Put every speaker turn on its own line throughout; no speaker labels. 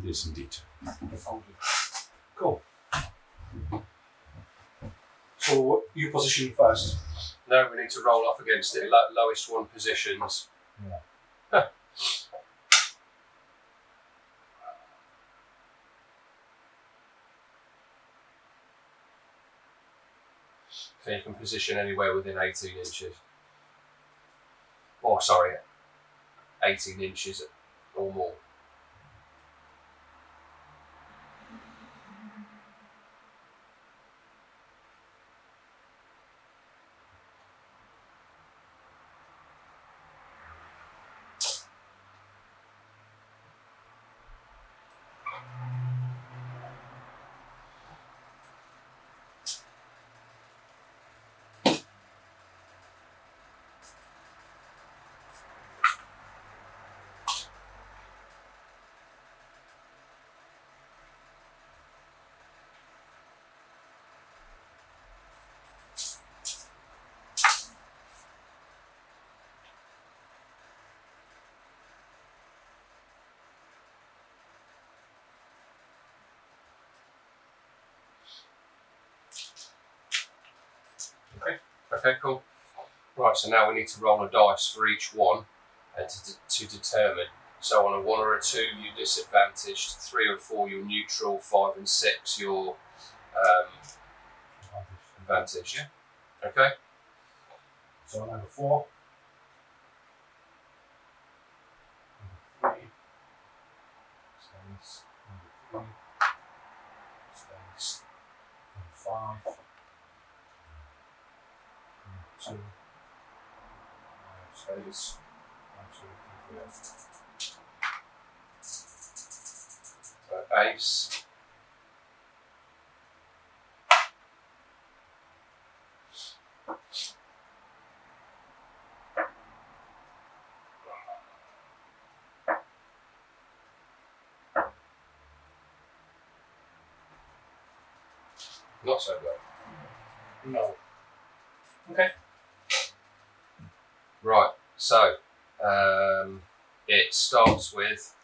Yes, indeed.
Cool. So you position first.
No, we need to roll off against it. Lowest one positions.
Yeah.
Huh. So you can position anywhere within 18 inches. Oh, sorry, 18 inches or more. Okay, cool. Right, so now we need to roll a dice for each one and to determine. So on a 1 or a 2, you're disadvantaged. 3 or 4, you're neutral. 5 and 6, you're advantaged. Yeah. Okay.
So number 4. Number 3. Stays. Number 3. Stays. Number 5. 2. Stays. 1, 2, 3.
So ace. Not so good.
No. Okay.
Right, so it starts with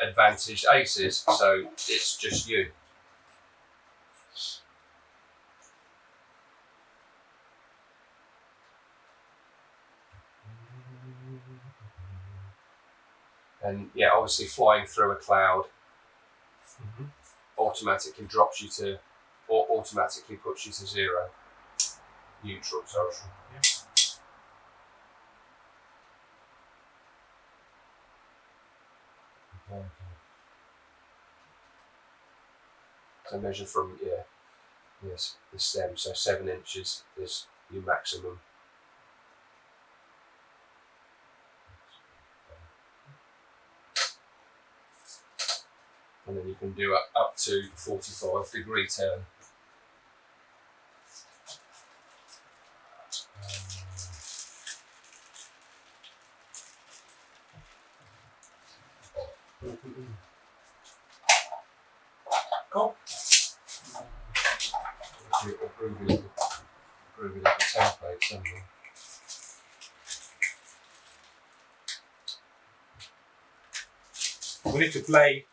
advantaged aces, so it's just you. And yeah, obviously flying through a cloud automatically drops you to, or automatically puts you to 0. Neutral, sorry.
Yeah.
So measure from, yes, the stem, so 7 inches is your maximum. And then you can do up to 45-degree turn.
Cool.
Approve it as a template somewhere.
We need to play,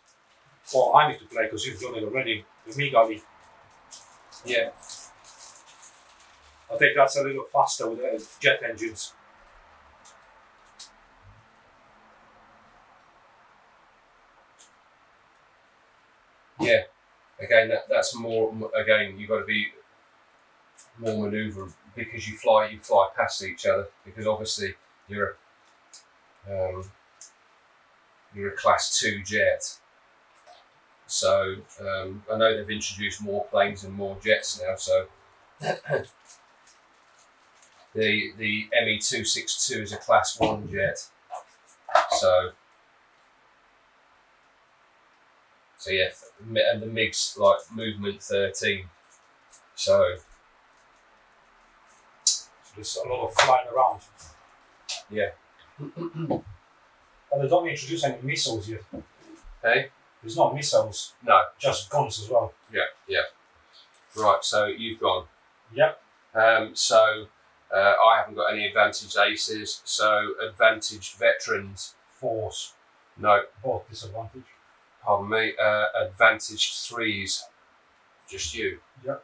or I need to play because you've done it already, the Migali.
Yeah.
I think that's a little faster with the jet engines.
Yeah. Again, that's more. Again, you've got to be more manoeuvre because you fly past each other because obviously you're a class 2 jet. So I know they've introduced more planes and more jets now. So the ME-262 is a class 1 jet. So yeah, and the MiG's like movement 13. So
there's a lot of flying around.
Yeah.
And they don't introduce any missiles yet.
Hey?
There's not missiles.
No.
Just guns as well.
Yeah. Right, so you've gone.
Yep.
So I haven't got any advantaged aces, so advantaged veterans.
Force.
No.
Both disadvantage.
Pardon me. Advantaged 3s. Just you.
Yep.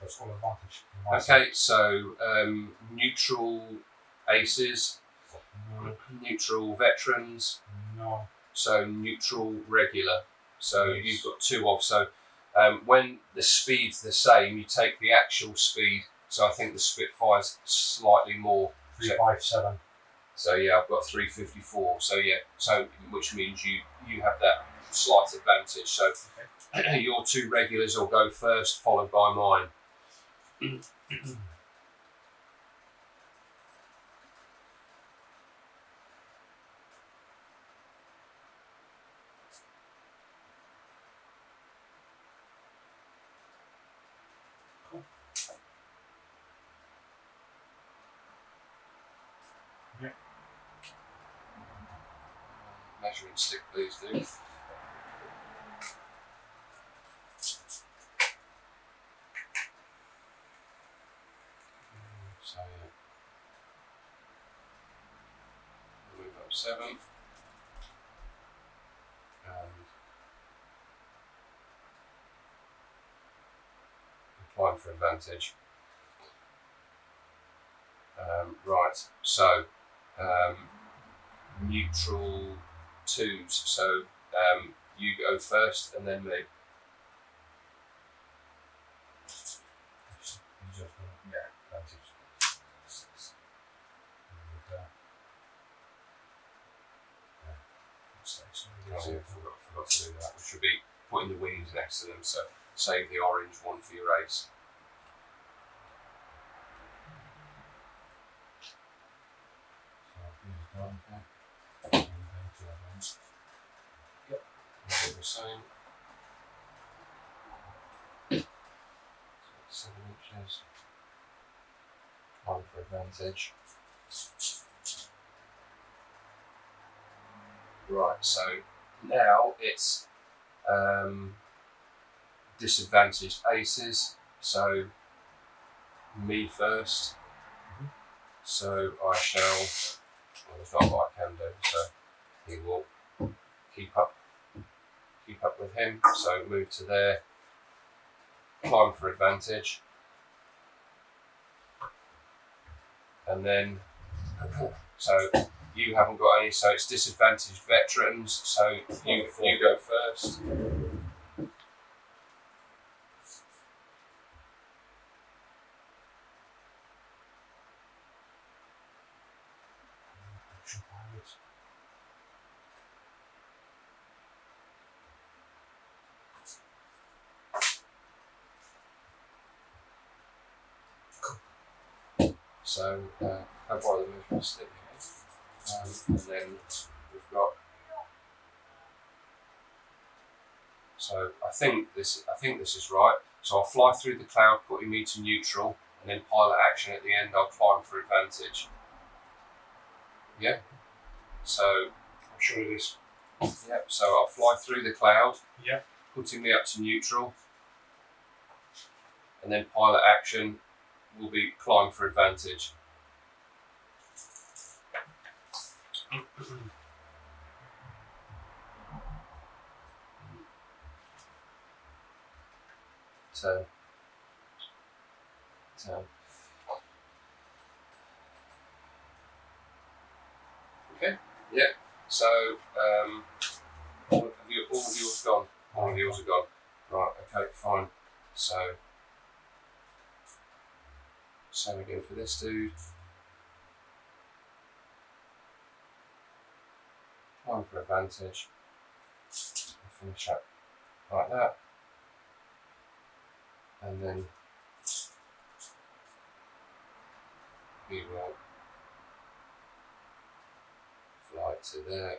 That's all advantage.
Okay, so neutral aces,
No.
neutral veterans,
No.
so neutral regular. So
Yes.
you've got 2 of. So when the speed's the same, you take the actual speed. So I think the Spitfire's slightly more.
357.
So yeah, I've got 354. So yeah, so which means you have that slight advantage. So your 2 regulars will go first, followed by mine.
Cool. Yeah.
Measuring stick, please do. So yeah, move up 7, and applying for advantage. Right, so neutral 2s. So you go first, and then me.
Yeah, advantage.
Oh, yeah, forgot to do that. We should be putting the wings next to them, so save the orange one for your ace. Yep, do the same. 7 inches. One for advantage. Right, so now it's disadvantaged aces. So me first. So I shall. Well, there's not what I can do. So he will keep up with him. So move to there. Climb for advantage. And then, so you haven't got any, so it's disadvantaged veterans, so you go first. So, I'll borrow the measurement stick here. And then we've got. So I think this is right. So I'll fly through the cloud, putting me to neutral, and then pilot action at the end. I'll climb for advantage. Yeah. So
I'm sure it is.
Yep. So I'll fly through the cloud.
Yeah.
Putting me up to neutral, and then pilot action will be climb for advantage. Turn. Okay. Yeah. So all of yours gone. All of yours are gone. Right. Okay. Fine. So same again for this dude. Climb for advantage. Finish up like that. And then we will fly to there,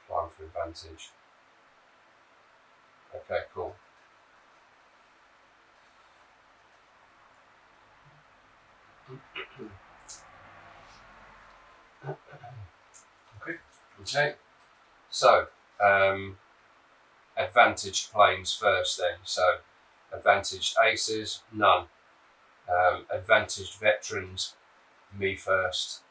climb for advantage. Okay, cool. Okay, so advantaged planes first then. So advantaged aces, none. Advantaged veterans, me first.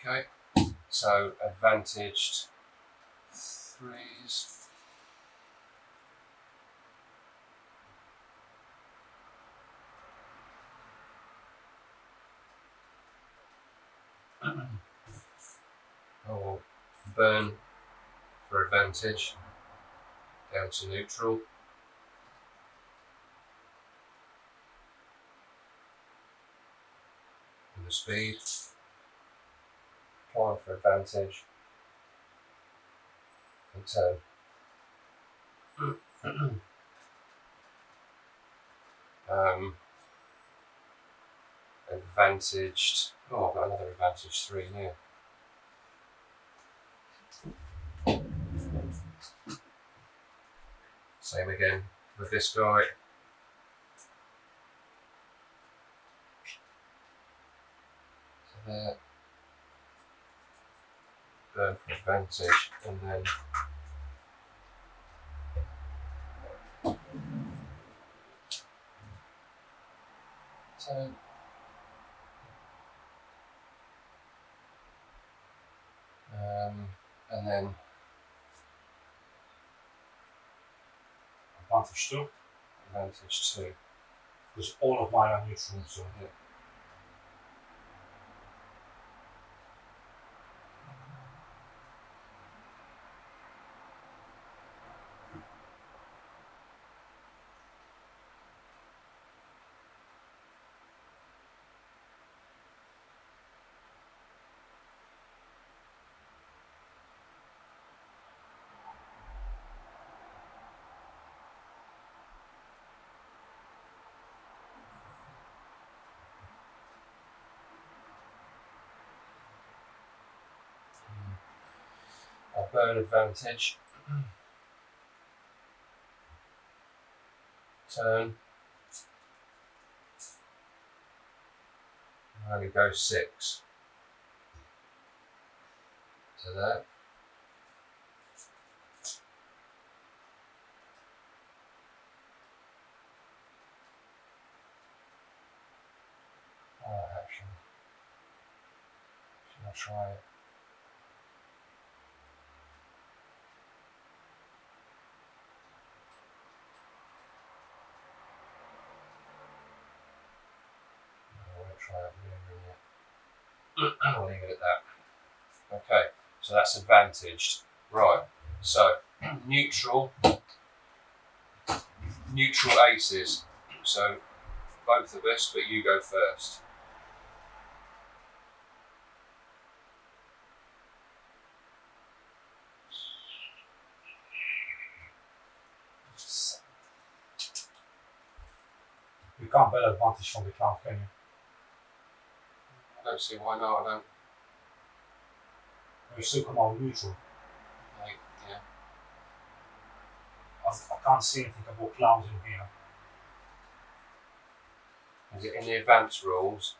Okay, so advantaged threes. I'll burn for advantage, down to neutral. And the speed, apply for advantage, and turn. Advantaged, oh, I've got another advantage 3 here. Same again with this guy. So there, burn for advantage, and then turn. And then
Advantage 2,
advantage 2.
because all of mine are neutral, so
Yeah. I'll burn advantage. Turn. And only go 6. So there. Action. Should I try it? I won't try it yet. I'll leave it at that. Okay, so that's advantaged. Right, so neutral aces. So both of us, but you go first.
you can't bet advantage from the count, can you?
I don't see why not. I don't.
You still come out neutral.
Like, yeah.
I can't see anything about clowns in here.
Is it in the advanced rules?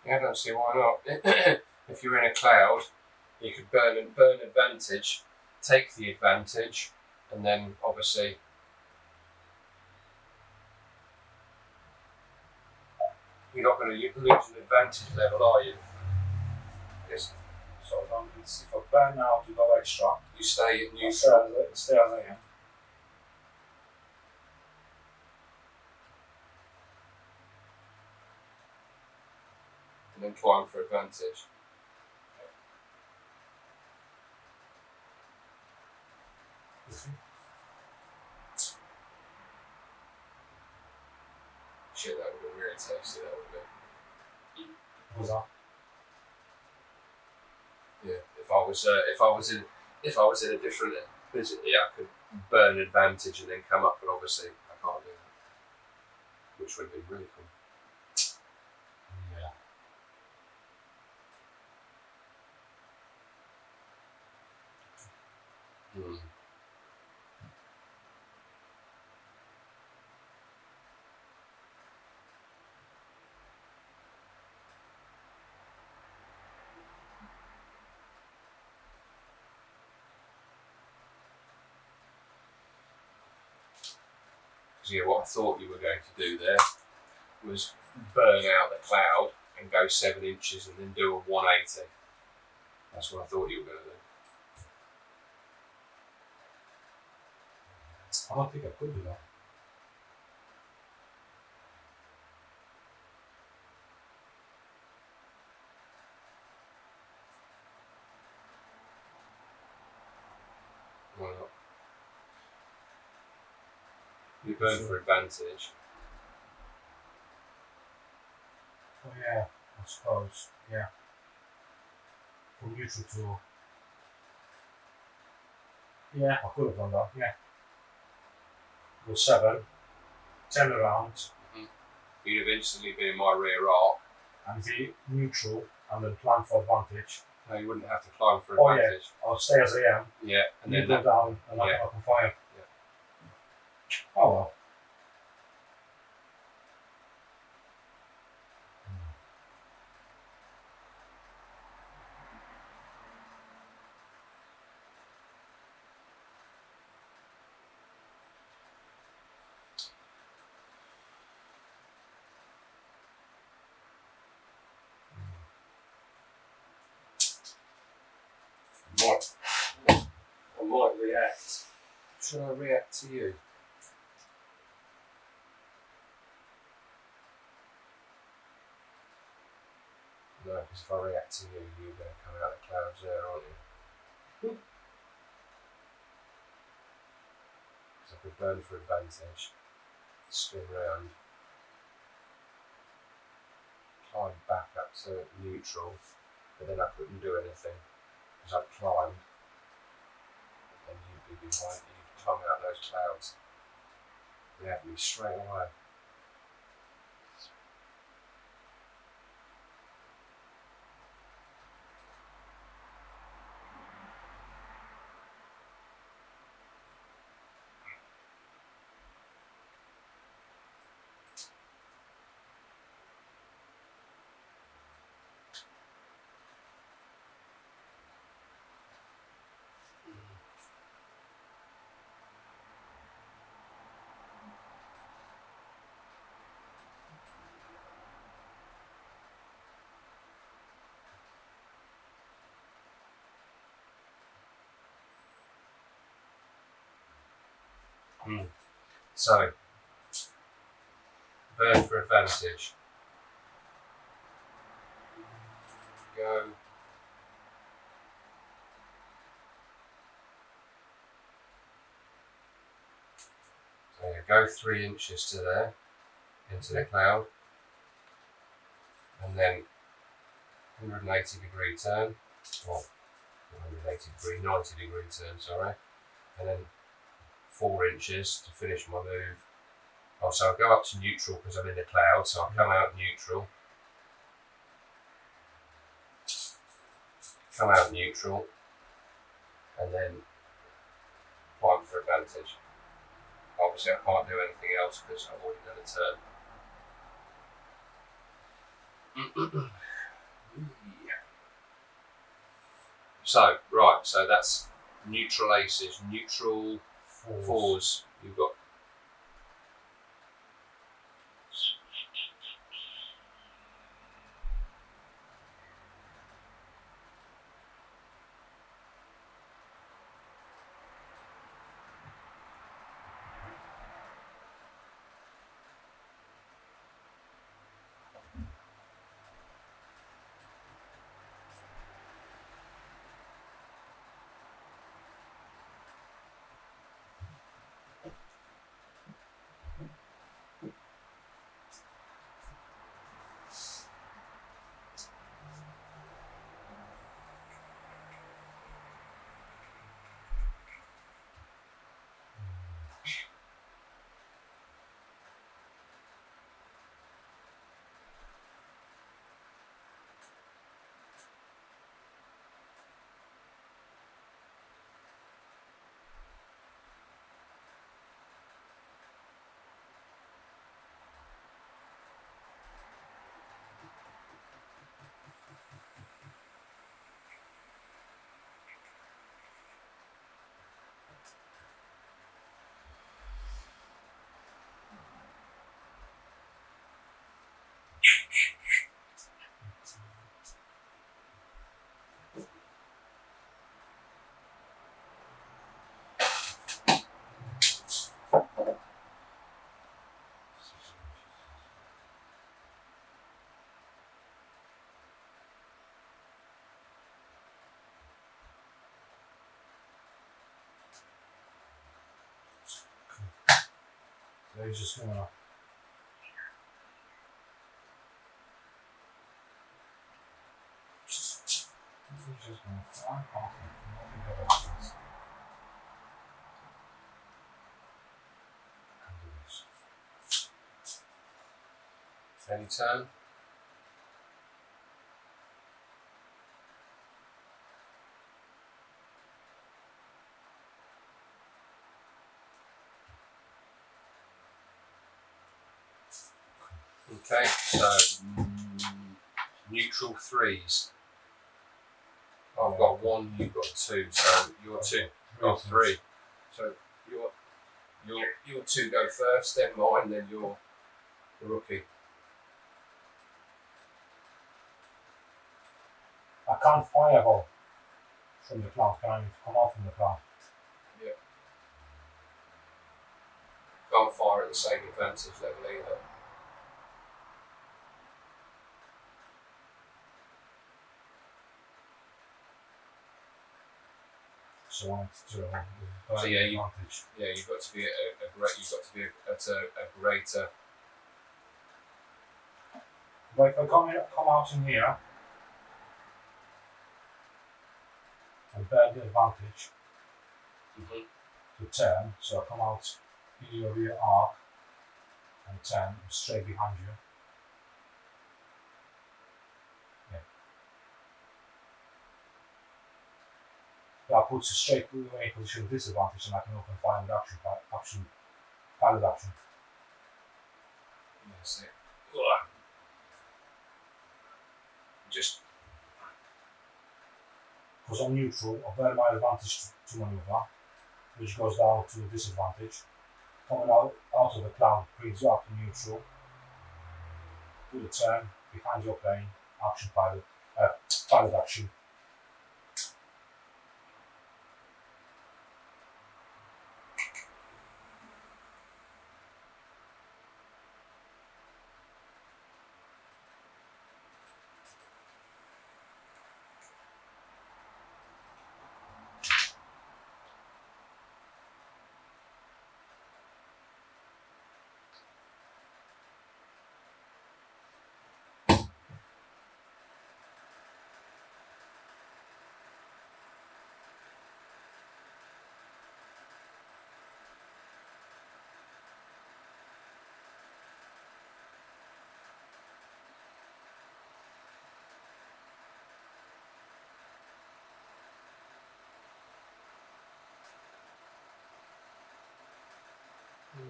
Yeah, I don't see why not. If you're in a cloud, you could burn advantage, take the advantage, and then obviously you're not going to lose an advantage level, are you?
Yes. So if I burn out, you go extra.
You stay at neutral.
Stay as I am.
And then climb for advantage. Shit, that would have been really tasty, that would have been.
What's that?
Yeah, if I was in a different position, I could burn advantage and then come up, but obviously I can't do that. Which would have been really cool.
Yeah.
Hmm. Yeah, what I thought you were going to do there was burn out the cloud and go 7 inches and then do a 180. That's what I thought you were going to do.
I don't think I could do that.
Why not? You burn for advantage.
Oh yeah, I suppose. Yeah. From neutral to. Yeah, I could have done that. Yeah. Go 7, 10 around,
You'd have instantly been in my rear arc.
and be neutral, and then plan for advantage.
No, you wouldn't have to climb for
Oh, yeah.
advantage.
I'll stay as I am.
Yeah, and
You
then
go
that,
down, and I can fire.
Yeah.
Oh well.
I might react. Should I react to you? No, because if I react to you, you're going to come out of the clouds there, aren't you? Because I could burn for advantage, spin round, climb back up to neutral, but then I couldn't do anything because I'd climbed, and you'd be behind me, you'd climb out those clouds. You'd have me straight away. So, burn for advantage. Go. So you go 3 inches to there, into the cloud, and then 180 degree turn, or 180 degree, 90 degree turn, sorry, and then 4 inches to finish my move. Oh, so I'll go up to neutral because I'm in the cloud, so I'll come out neutral. Come out neutral, and then climb for advantage. Obviously I can't do anything else because I've already done a turn. So, right, so that's neutral aces, neutral fours. You've got.
So he's just gonna. He's just gonna fly past it.
Any turn? Okay, so neutral threes. I've got one, you've got two, so you're two. Got three. So your two go first, then mine, then your rookie.
I can't fireball from the cloud. Can I come out from the cloud?
Yeah. Can't fire at the same advantage level either.
So I want to
So yeah,
advantage.
You've got to be at a greater.
But if I come out in here and bear the advantage to turn, so I come out in your rear arc and turn straight behind you. Yeah. That puts you straight to a position of disadvantage and I can open fire with pilot action.
Yes. Just.
Because I'm neutral, I bear my advantage to maneuver, which goes down to disadvantage. Coming out of the cloud brings you up to neutral. Do the turn behind your plane, action pilot action.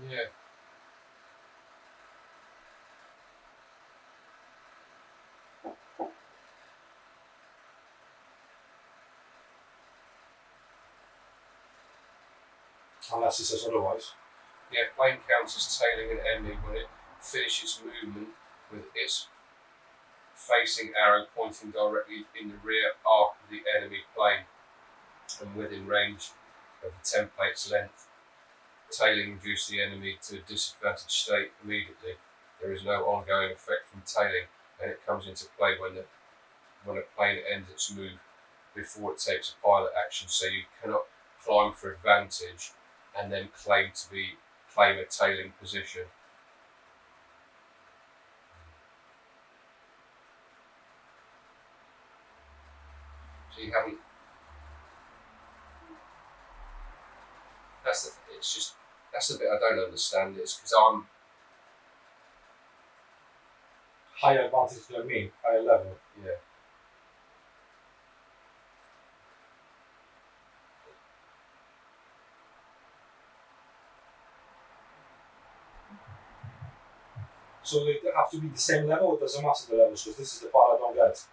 Yeah.
Unless it says otherwise.
Yeah, plane counters tailing an enemy when it finishes movement with its facing arrow pointing directly in the rear arc of the enemy plane and within range of the template's length. Tailing reduces the enemy to a disadvantaged state immediately. There is no ongoing effect from tailing, and it comes into play when a plane ends its move before it takes a pilot action. So you cannot climb for advantage and then claim a tailing position. So you haven't. That's the bit I don't understand. Is because I'm
Higher advantage than me, higher level.
yeah.
So they have to be the same level, or it doesn't matter the levels, because this is the part I don't get.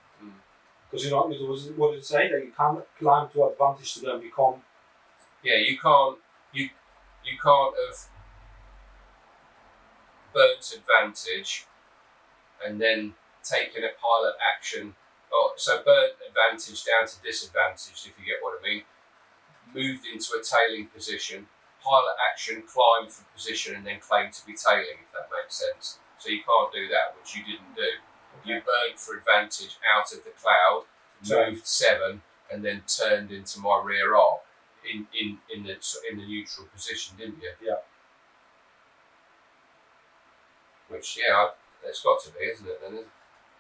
Because what did it say? That you can't climb to advantage to then become.
Yeah, you can't have burnt advantage and then taken a pilot action. So burnt advantage down to disadvantage, if you get what I mean. Moved into a tailing position, pilot action, climb for position, and then claim to be tailing, if that makes sense. So you can't do that, which you didn't do. You burned for advantage out of the cloud, moved 7, and then turned into my rear arc in the neutral position, didn't you?
Yeah.
Which it's got to be, isn't it? Then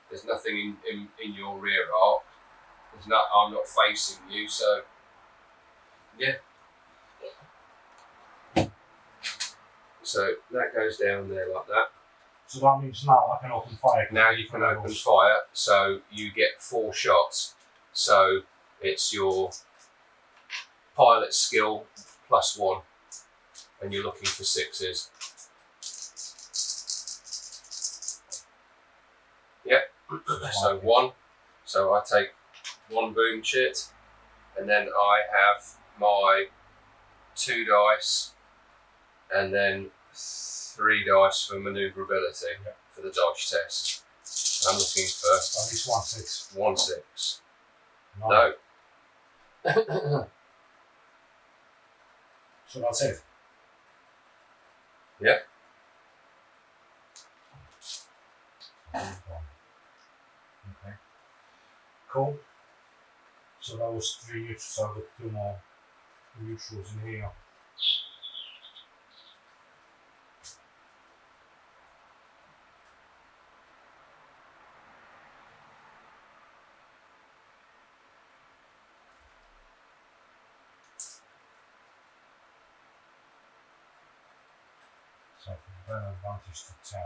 there's nothing in your rear arc. I'm not facing you, so yeah. So that goes down there like that.
So that means now I can open fire.
Now you can open fire, so you get 4 shots. So it's your pilot skill +1, and you're looking for 6s. Yep. So 1. So I take 1 boom chit, and then I have my 2 dice, and then 3 dice for manoeuvrability for the dodge test. I'm looking for
at least 1 6.
1 6.
No.
No.
So that's it.
Yeah.
Okay. Cool. So that was 3 neutrals. I've got 2 more neutrals in here. So from burn advantage to 10.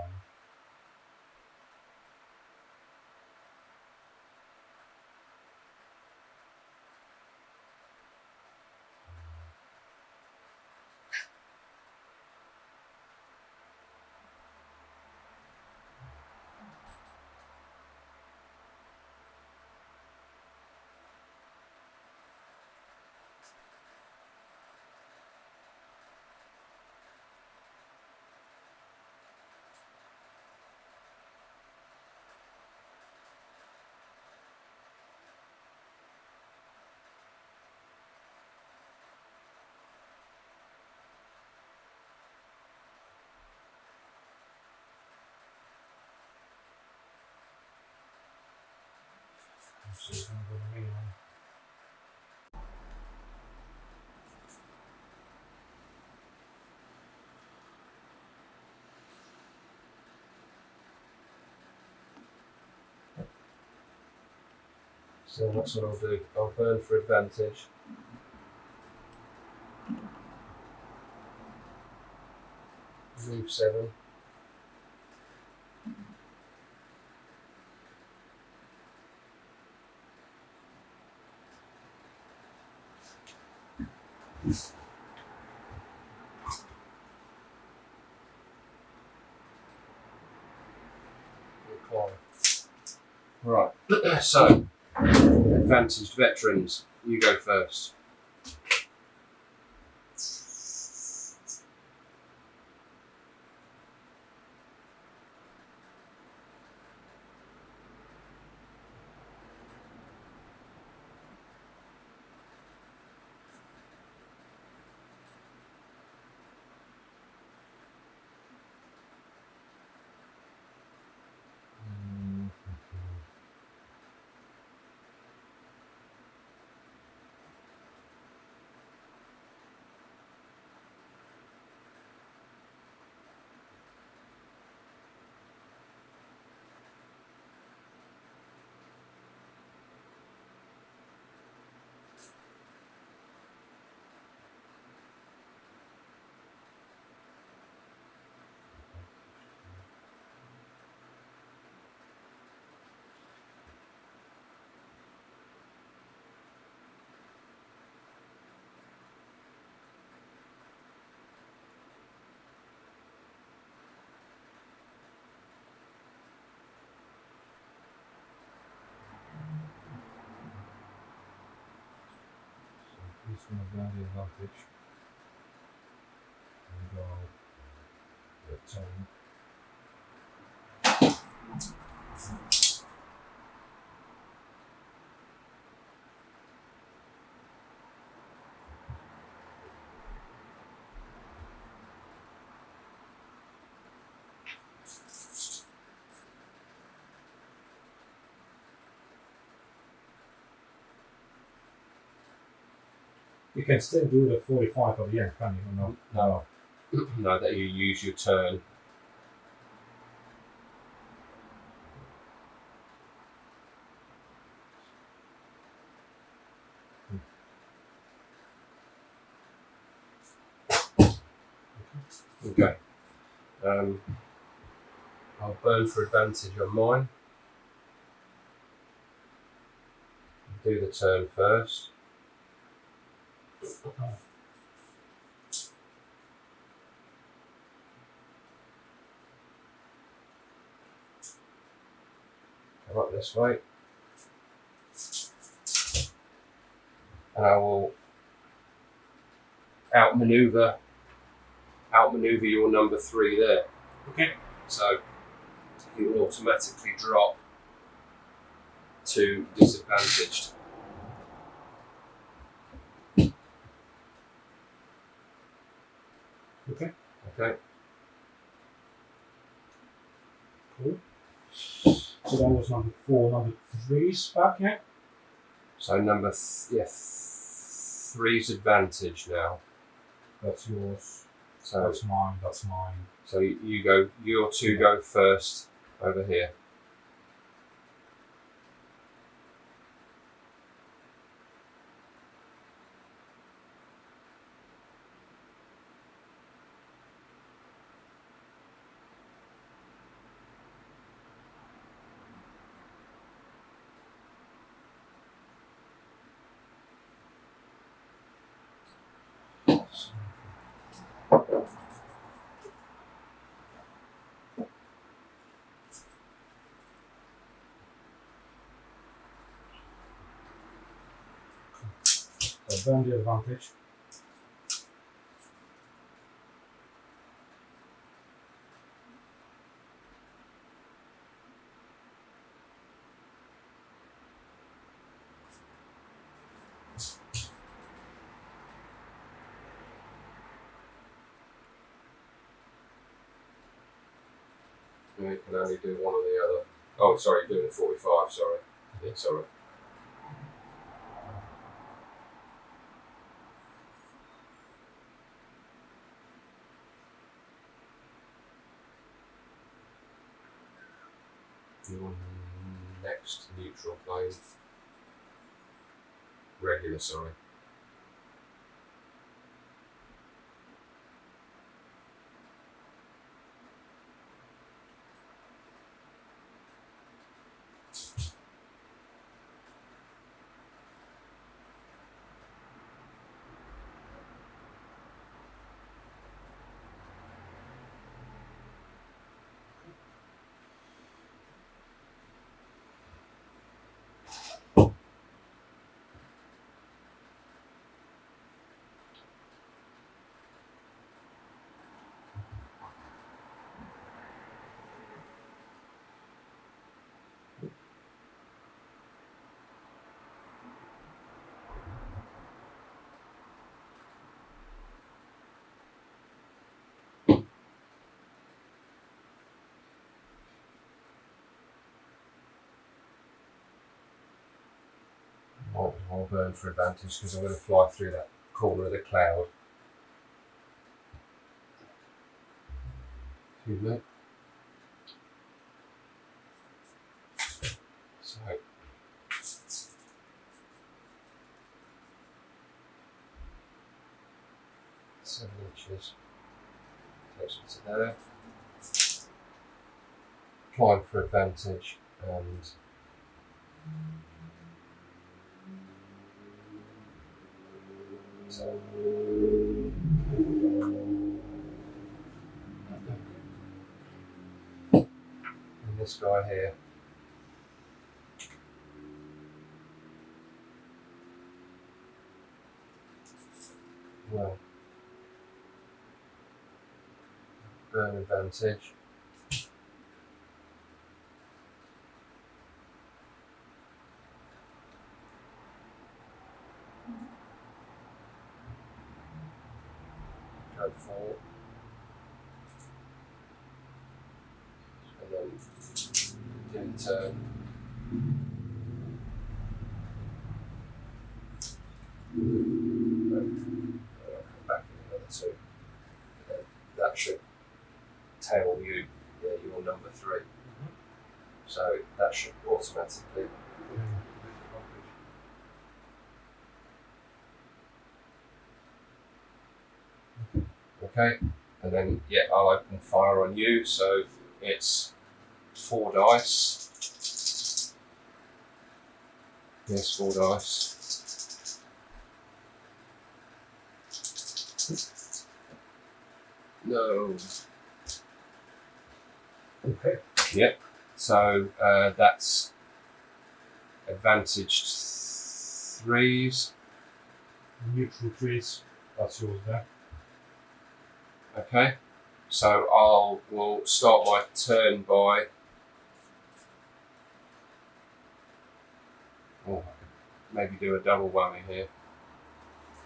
So it's going to go to minimum.
So that's what I'll do. I'll burn for advantage. Move 7. Right. So, advantaged veterans, you go first.
this one has down the advantage. And go return. You can still do the 45 at the end, can you? Or no?
No. No, that you use your turn. Okay. I'll burn for advantage on mine. Do the turn first. Come up this way. And I will outmaneuver your number 3 there.
Okay.
So he will automatically drop to disadvantaged.
Okay.
Okay.
Cool. So that was number 4. Number 3's back, yeah?
So number 3's advantage now.
That's yours.
So
That's mine. That's mine.
So you go. Your 2 go first over here.
So burn the advantage.
You can only do one or the other. Oh, sorry, you're doing 45. Sorry. Yeah, sorry. You're on next neutral plane. Regular, sorry. I'll burn for advantage because I'm going to fly through that corner of the cloud. Excuse me. So 7 inches takes me to there. Climb for advantage and so and this guy here. well. Burn advantage. Go 4. And then do the turn. And I'll come back in another 2. And then that should tail you, yeah, you're number 3. So that should automatically. Okay, and then yeah, I'll open fire on you. So it's 4 dice. Yes, 4 dice. No.
Okay.
Yep. So that's advantaged 3s.
Neutral 3s. That's yours there.
Okay. So we'll start my turn by. Oh, maybe do a double whammy here.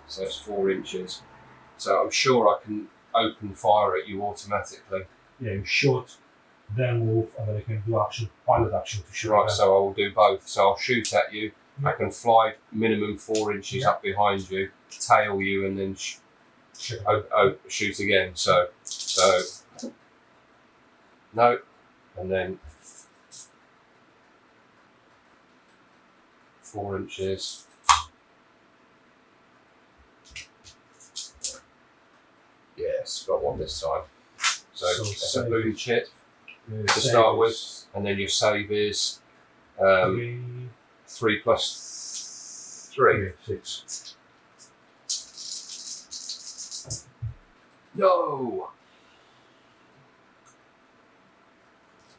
So it's 4 inches. So I'm sure I can open fire at you automatically.
Yeah, you shoot, then move, and then you can do action, pilot action to shoot.
Right,
them.
so I will do both. So I'll shoot at you.
Yeah.
I can fly minimum 4 inches
Yeah.
up behind you, tail you, and then shoot again. So no, and then 4 inches. Yes, got one this time. So it's a boom chip to start with, and then your save is 3 plus 3.
6.
No.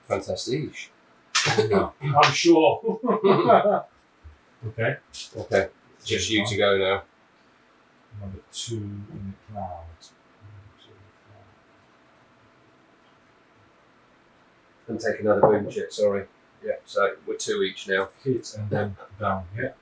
Fantastic.
I'm sure. Okay.
Okay, just you to go now.
Number 2 in the cloud.
And take another boom chip, sorry. Yeah, so we're 2 each now.
Hit and then down. Yeah.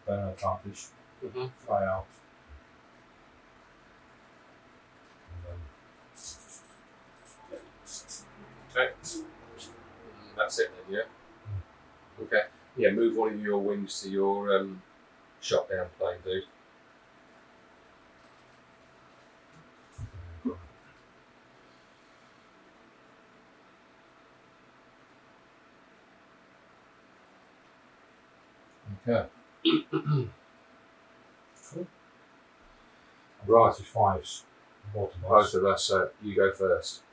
Burn advantage. Fly out. And
Okay. That's it then, yeah? Okay. Yeah, move one of your wings to your shot down plane, dude. Okay.
Cool.
Right.
5s. Both of
Both
us.
of us, so you go first.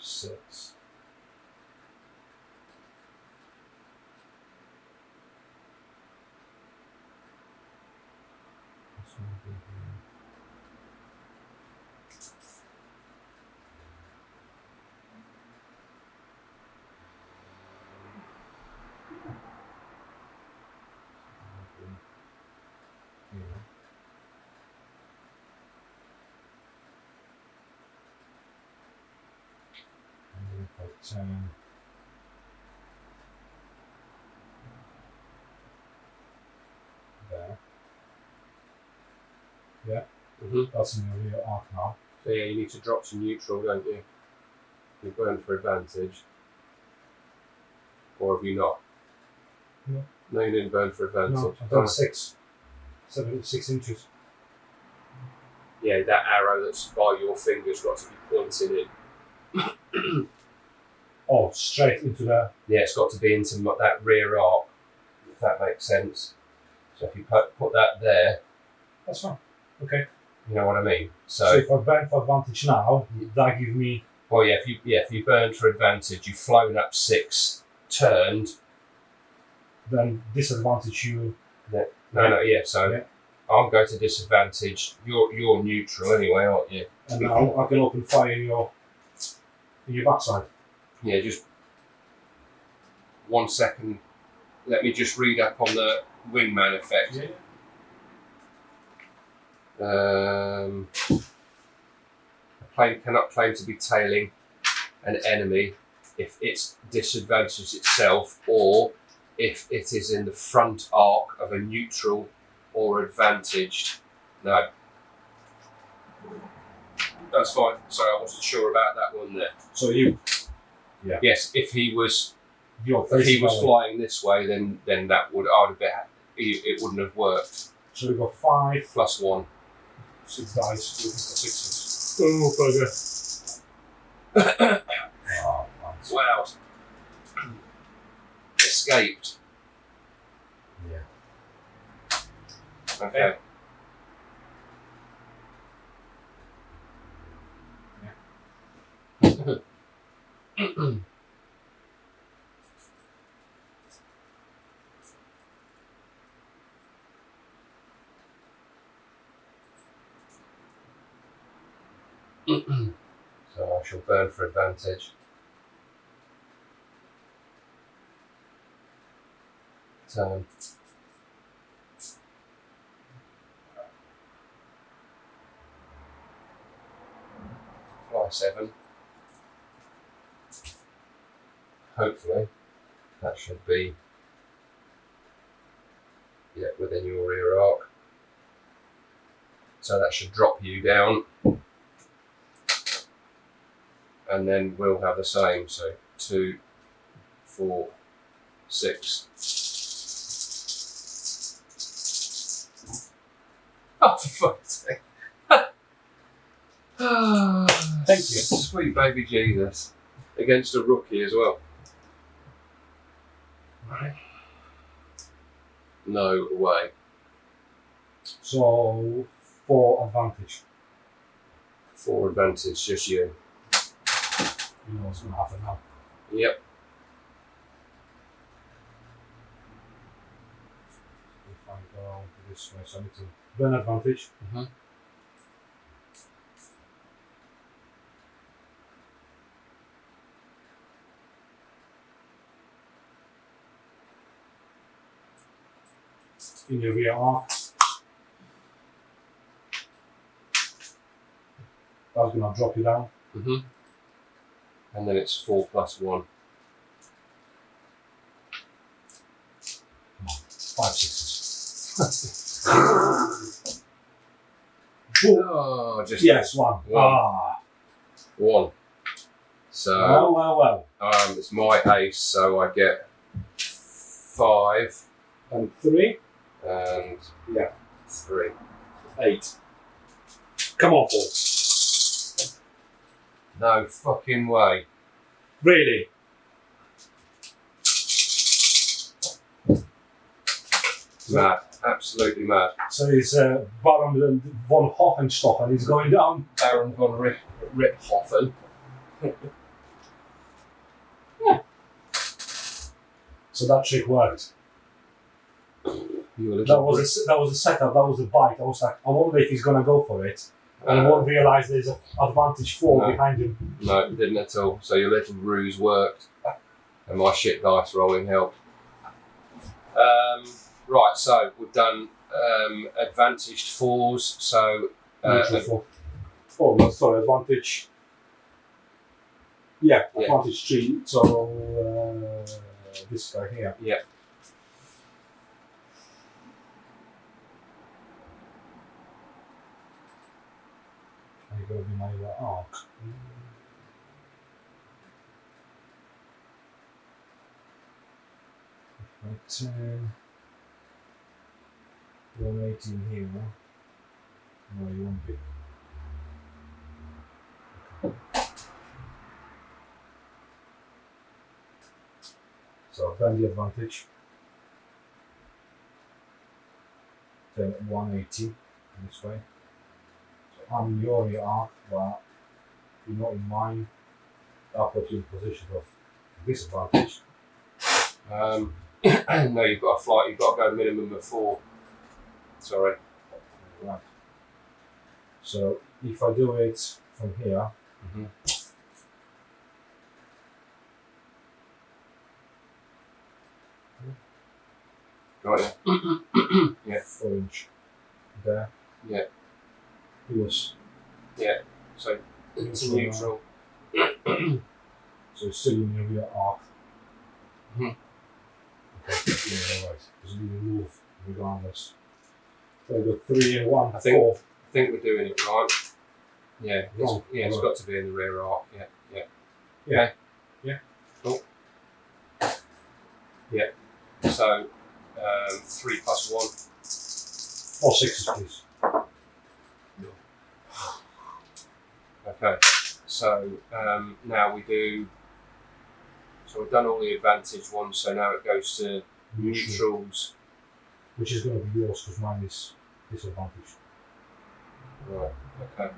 6.
This one will be here. Here. And then if I turn there. Yeah, that's in your rear arc now.
So yeah, you need to drop to neutral, don't you? You burn for advantage. Or have you not?
No.
No, you didn't burn for advantage.
No, I've done 6 inches.
Yeah, that arrow that's by your finger's got to be pointing in.
Oh, straight into the.
Yeah, it's got to be into that rear arc, if that makes sense. So if you put that there,
That's fine. Okay.
you know what I mean?
So if I burn for advantage now, that gives me.
Well, yeah, if you burn for advantage, you've flown up 6, turned.
Then disadvantage you.
No, yeah. So
Yeah.
I'll go to disadvantage. You're neutral anyway, aren't you?
And now I can open fire in your backside.
Yeah, just 1 second. Let me just read up on the wingman effect. A plane cannot claim to be tailing an enemy if it's disadvantaged itself or if it is in the front arc of a neutral or advantaged. No. That's fine. Sorry, I wasn't sure about that one there.
So you.
Yes, if he was
Your
flying this way, then that would it wouldn't have worked.
So we got 5
Plus 1.
6 dice. We've got 6s.
Oh bugger!
Oh, nice.
Wow. Escaped.
Yeah.
Okay. So I shall burn for advantage. Turn. Fly 7. Hopefully that should be within your rear arc. So that should drop you down. And then we'll have the same. So 2, 4, 6. Oh, for fuck's sake.
Thank you.
Sweet baby Jesus. Against a rookie as well.
Right.
No way.
So 4 advantage.
4 advantage, just you.
You know what's going to happen now.
Yep.
If I go this way, so I need to burn advantage. In your rear arc. That's going to drop you down.
And then it's 4 plus 1.
5 6s.
Oh, just
Yes, 1.
1. So
Well.
it's my ace, so I get 5
And 3.
and
Yeah.
3.
8. Come on, Paul.
No fucking way.
Really?
Mad. Absolutely mad.
So it's Baron von Hohenstochen. He's going down.
Baron von Richthofen.
So that trick worked.
You were
That was a setup. That was a bite. I was like, I wonder if he's gonna go for it, and I won't realise there's an advantage 4 behind him.
No, it didn't at all. So your little ruse worked, and my shit dice rolling helped. Right, so we've done advantaged 4s. So
Neutral 4. Oh, no, sorry, advantage. Yeah, advantage 3. So this guy here.
Yeah.
You're going to be my arc. If I turn 118 here, no, you won't be. So I've done the advantage. Turn 180 this way. I'm in your arc, but you're not in mine. I'll put you in position of disadvantage.
No, you've got a flight. You've got to go minimum of 4. Sorry.
Right. So if I do it from here,
Got it. Yeah.
4 inch there.
Yeah.
Yes.
Yeah. So it's neutral.
So it's still in your rear arc.
Mhm.
Okay. Yeah, right. Because we move regardless. So we've got 3 and 1.
I think
4.
I think we're doing it right. Yeah.
Wrong.
It's got to be in the rear arc. Yeah. Yeah.
Yeah.
Okay.
Yeah.
Cool. Yeah. So 3 plus 1.
4 6s, please.
Okay, so now we do. So we've done all the advantage ones. So now it goes to neutrals.
Which is going to be yours because mine is disadvantage.
Right. Okay.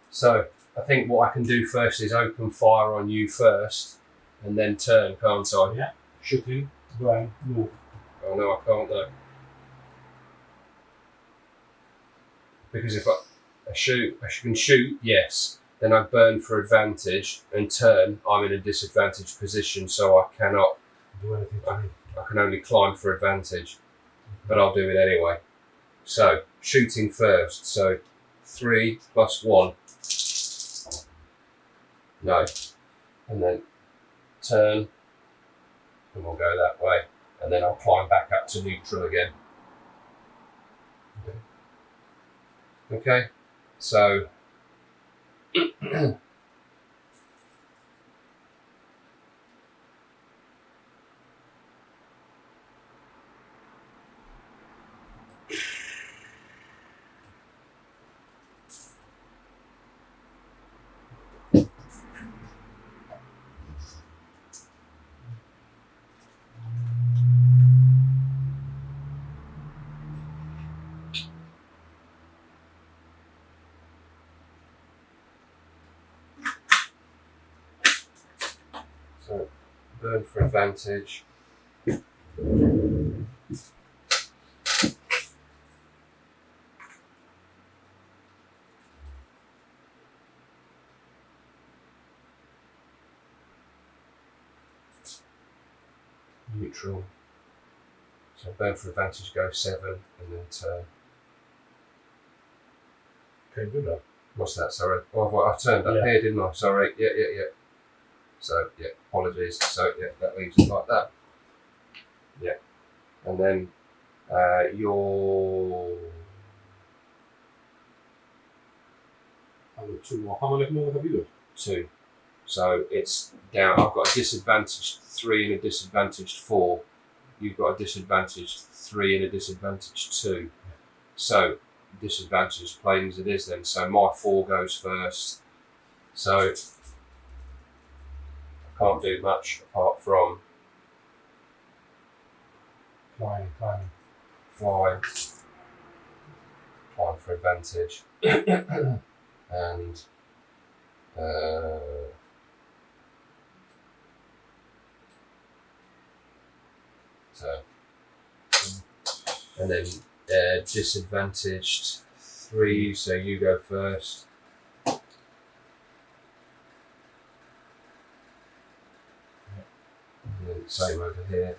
So I think what I can do first is open fire on you first, and then turn, can't I?
Yeah. Shooting, burn, move.
Oh no, I can't though. Because if I can shoot, yes. Then I burn for advantage and turn. I'm in a disadvantaged position, so I cannot
Do anything to me.
I can only climb for advantage, but I'll do it anyway. So, shooting first. So, 3 plus 1. No. And then turn, and we'll go that way. And then I'll climb back up to neutral again. Okay? So, burn for advantage. Neutral. So burn for advantage, go 7, and then turn.
Can you do that?
What's that? Sorry. Oh, I've turned up here, didn't I? Sorry. Yeah. So, yeah, apologies. So, yeah, that leaves it like that. Yeah. And then your...
I've got 2 more. How many more have you got?
2. So it's down. I've got a disadvantaged 3 and a disadvantaged 4. You've got a disadvantaged 3 and a disadvantaged 2. So disadvantaged plane as it is then. So my 4 goes first. So I can't do much apart from
Flying.
fly for advantage. And so, and then disadvantaged 3, so you go first. And then same over here.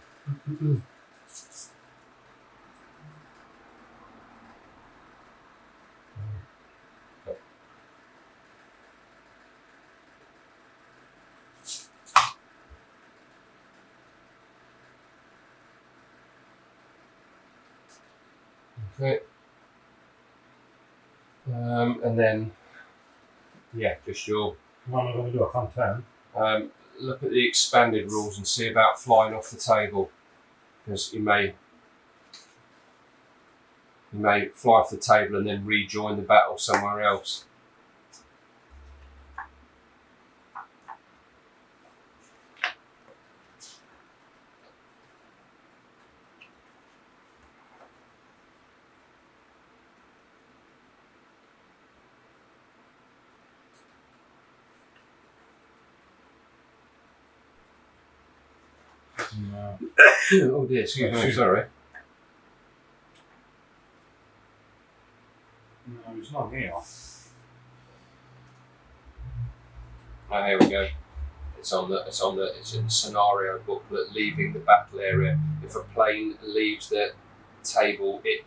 Okay. And then, yeah, just your.
What am I going to do? I can't turn.
Look at the expanded rules and see about flying off the table, because you may fly off the table and then rejoin the battle somewhere else.
No.
Oh dear, excuse me, sorry.
No, it's not here.
Oh, here we go. It's in the scenario booklet. Leaving the battle area. If a plane leaves the table, it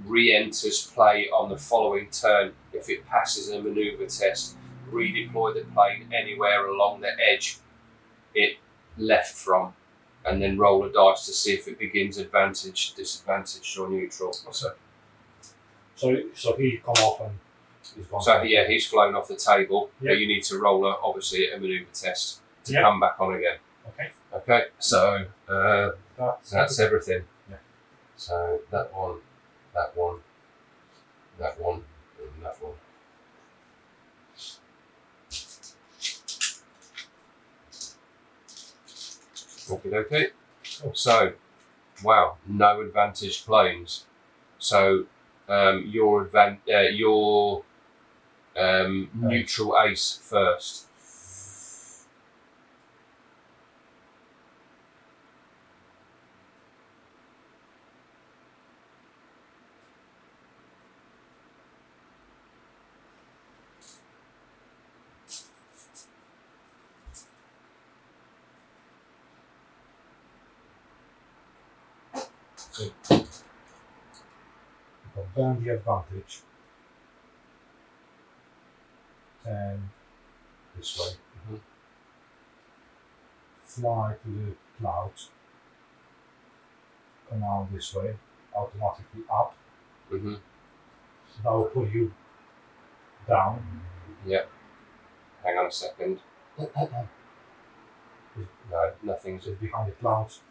re-enters play on the following turn. If it passes a maneuver test, redeploy the plane anywhere along the edge it left from, and then roll a dice to see if it begins advantaged, disadvantaged, or neutral. So
he come off and he's gone.
So yeah, he's flown off the table.
Yeah.
But you need to roll obviously a maneuver test to
Yeah.
come back on again.
Okay.
Okay. So that's everything.
Yeah.
So that one, and that one. Okay.
Cool.
So, wow, no advantage planes. So your neutral ace first.
So you've burn the advantage. 10 this way.
Mm-hmm.
Fly to the clouds. Come out this way. Automatically up.
Mm-hmm.
That will put you down.
Yep. Hang on a second. No, nothing's
Just behind the clouds.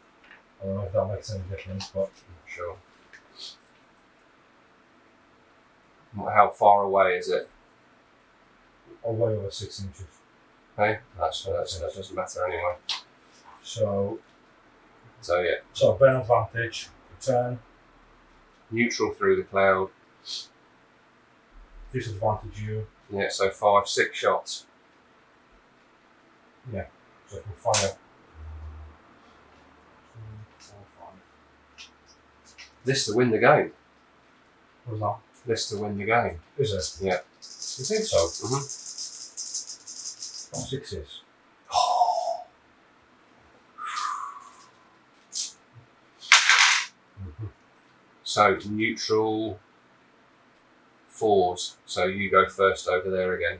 I don't know if that makes any difference, but
not sure. How far away is it?
away over 6 inches.
Okay, that doesn't matter anyway.
So
yeah,
so burn advantage, return,
neutral through the cloud.
disadvantage you.
Yeah, so 5, 6 shots.
Yeah, so if we fire. 2, 4, 5.
This to win the game.
What's that?
This to win the game.
Is it?
Yeah.
You think so?
Mm-hmm.
6s.
So neutral 4s. So you go first over there again.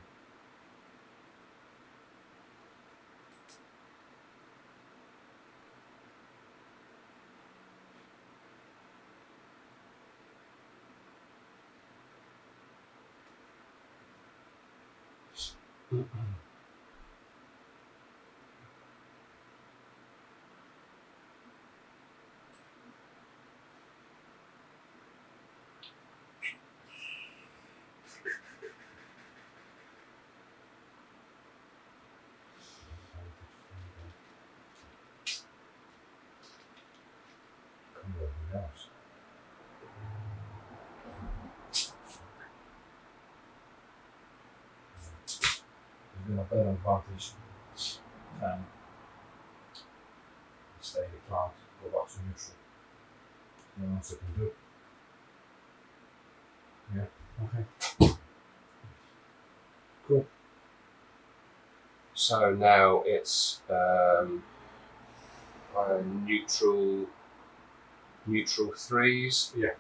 else. He's got a better advantage than stay in the cloud, go back to neutral. Nothing else I can do. Yeah, okay. Cool.
So now it's neutral threes.
Yeah.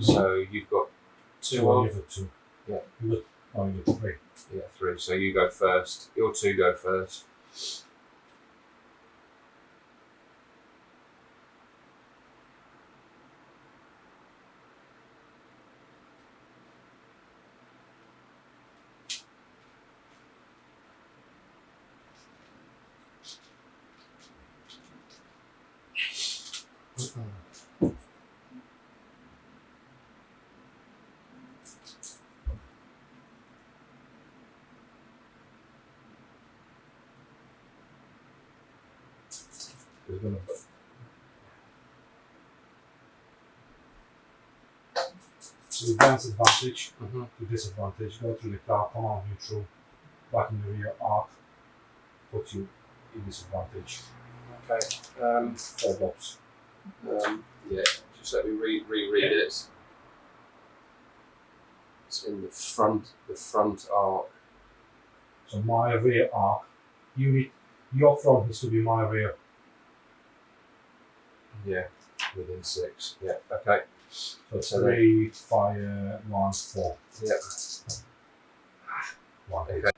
So you've got two
So
on.
you've got two.
Yeah.
You got three.
Yeah, three. So you go first. Your two go first.
There's gonna be. So advance advantage to disadvantage, go through the cloud, come out neutral, back in the rear arc, put you in disadvantage.
Okay.
4 blocks.
Yeah. Just let me reread it. It's in the front arc.
So my rear arc, your front needs to be my rear.
Yeah. Within 6. Yeah. Okay.
So 3, fire, 1, 4.
Yeah.
1, 8.
Okay.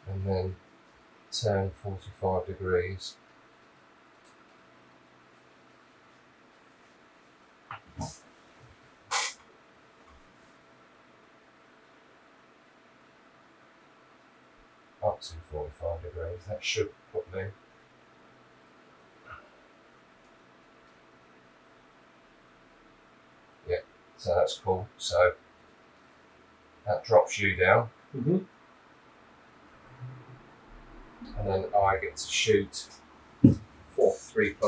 And then turn 45 degrees. Up to 45 degrees. That should put me. Yeah, so that's cool. So that drops you down. And then I get to shoot 3 +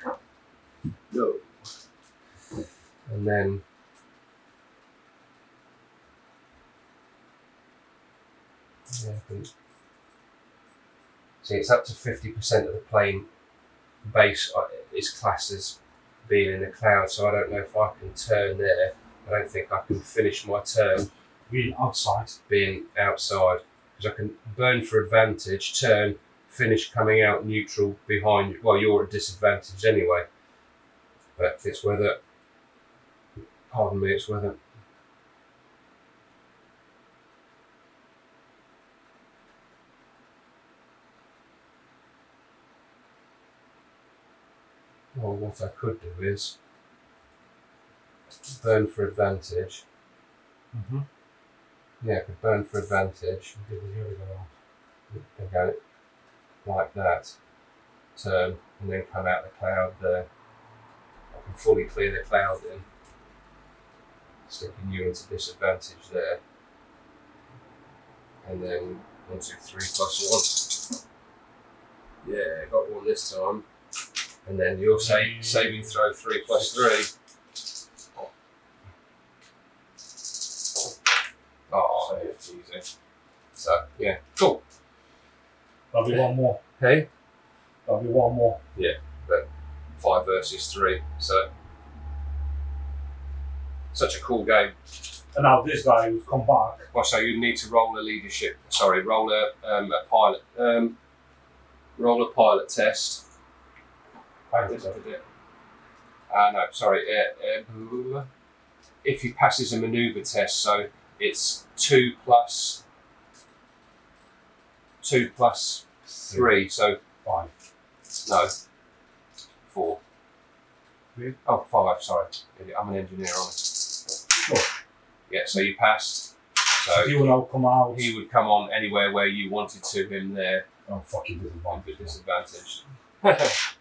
1. No. And then see, it's up to 50% of the plane base is classed as being in the cloud, so I don't know if I can turn there. I don't think I can finish my turn
Being outside.
being outside, because I can burn for advantage, turn, finish coming out neutral behind you. Well, you're at disadvantage anyway, but it's whether, pardon me, it's whether well, what I could do is burn for advantage. Yeah, I could burn for advantage. And go like that, turn, and then come out the cloud there. I can fully clear the cloud in, sticking you into disadvantage there. And then 1, 2, 3 + 1. Yeah, got one this time. And then you're saving throw 3 + 3. Oh, it's easy. So, yeah, cool.
There'll be one more.
Hey?
There'll be one more.
Yeah, but 5 versus 3. So, such a cool game.
And now this guy would come back.
Well, so you need to roll a leadership. Sorry, roll a pilot. Roll a pilot test.
I did it.
No, sorry. If he passes a manoeuvre test, so it's 2 + 3, so
5.
no, 4.
Really?
Oh, 5. Sorry, I'm an engineer on it.
Sure.
Yeah, so you passed. So
He will now come out.
he would come on anywhere where you wanted to him there.
Oh, fucking
Good
disadvantage.
disadvantage.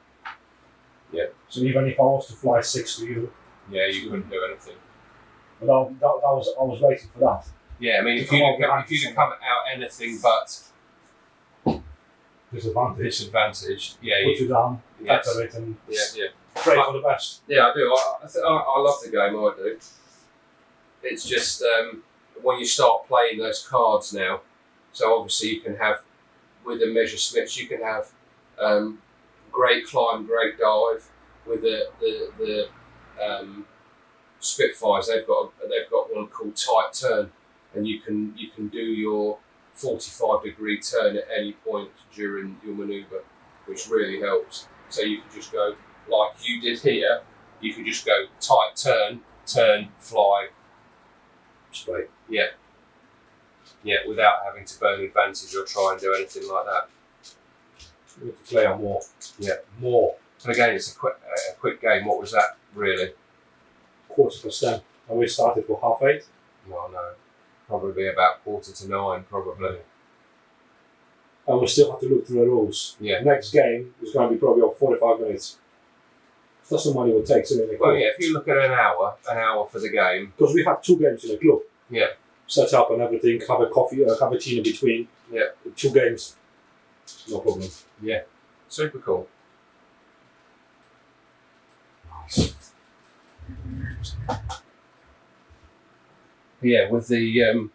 Yeah.
So even if I was to fly 6 to you,
Yeah, you couldn't do anything.
but I was waiting for that.
Yeah, I mean,
To
if
come
you'd
out behind
have come out anything but
disadvantaged,
Yeah,
put you down,
yes.
better it, and
yeah.
pray for the best.
Yeah, I do. I love the game. I do. It's just when you start playing those cards now. So obviously you can have with the measure smiths, you can have great climb, great dive. With the Spitfires, they've got one called tight turn, and you can do your 45-degree turn at any point during your manoeuvre, which really helps. So you can just go like you did here. You could just go tight turn, fly,
Straight.
yeah, without having to burn advantage or try and do anything like that.
We have to play on more.
Yeah.
More.
And again, it's a quick game. What was that really?
10:15, and we started for 8:30.
Well, no, probably about 8:45, probably.
And we still have to look through the rules.
Yeah.
Next game is going to be probably on 45 minutes. That's the money it takes in the club.
Well, yeah, if you look at an hour for the game.
Because we have 2 games in the club.
Yeah.
Set up and everything, have a coffee, have a tea in between.
Yeah.
2 games, no problem.
Yeah. Super cool. Yeah, with the